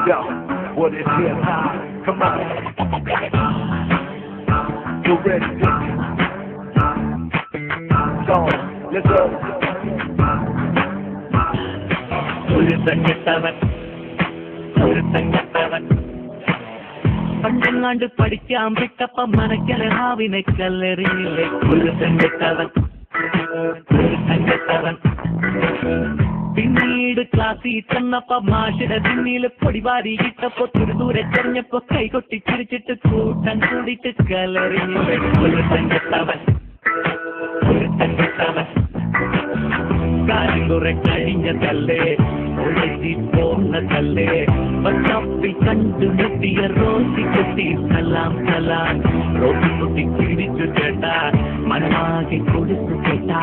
Yo, what is here now? Come on. You ready? So, let's go. പണ്ടെങ്ങാണ്ട് പഠിക്കാൻ വിട്ടപ്പം മനക്കലെ ഹാവിനെ കല്ലെറിയില്ലേ ഒരു സംഘത്തവൻ പിന്നീട് ക്ലാസ്സിൽ ചെന്നപ്പോ മാഷിടെ പിന്നില് പൊടിവാരി ഇട്ടപ്പോ ദൂരെ ചെറിഞ്ഞപ്പോ കൈകൊട്ടി ചിരിച്ചിട്ട് കൂട്ടം കൂടിയിട്ട് കല്ലെറിയില്ലേ ഒരു സംഘത്തവൻ കാര്യം കുറെ കഴിഞ്ഞതല്ലേ ഒഴുകി പോന്നതല്ലേ ബസ്സപ്പിൽ കണ്ടുമുട്ടിയ റോസി കുട്ടി സലാം സലാം റോസി കുട്ടി ചിരിച്ചു കേട്ടാ മനമാകെ കൊടുത്തു കേട്ടാ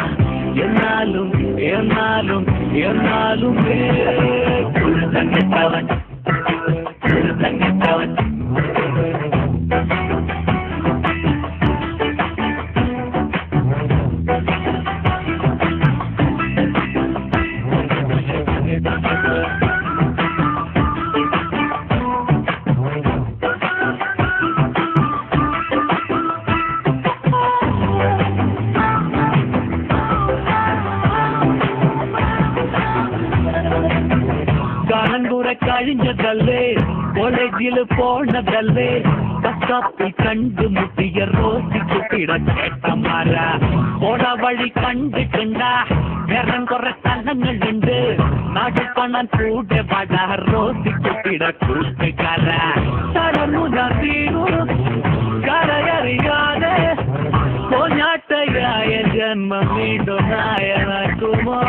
എന്നാലും എന്നാലും എന്നാലും തങ്ങത്തവൻ തങ്ങത്തവൻ കഴിഞ്ഞതല്ലേ കോളേജിൽ പോണതല്ലേ ബസ്സപ്പിൽ കണ്ടുമുട്ടിയ റോസി കുട്ടിയുടെ ചേട്ടന്മാര പോണ വഴി കണ്ടിട്ടുണ്ട വേറെ കുറെ സ്ഥലങ്ങളുണ്ട് നാട്ടിൽ കാണാൻ കൂടെ വട റോസി കുട്ടിയുടെ കൂട്ടുകാര കരയറിയാതെ പോഞ്ഞാട്ടയായ ജന്മം വീണ്ടും നായ നടക്കുമോ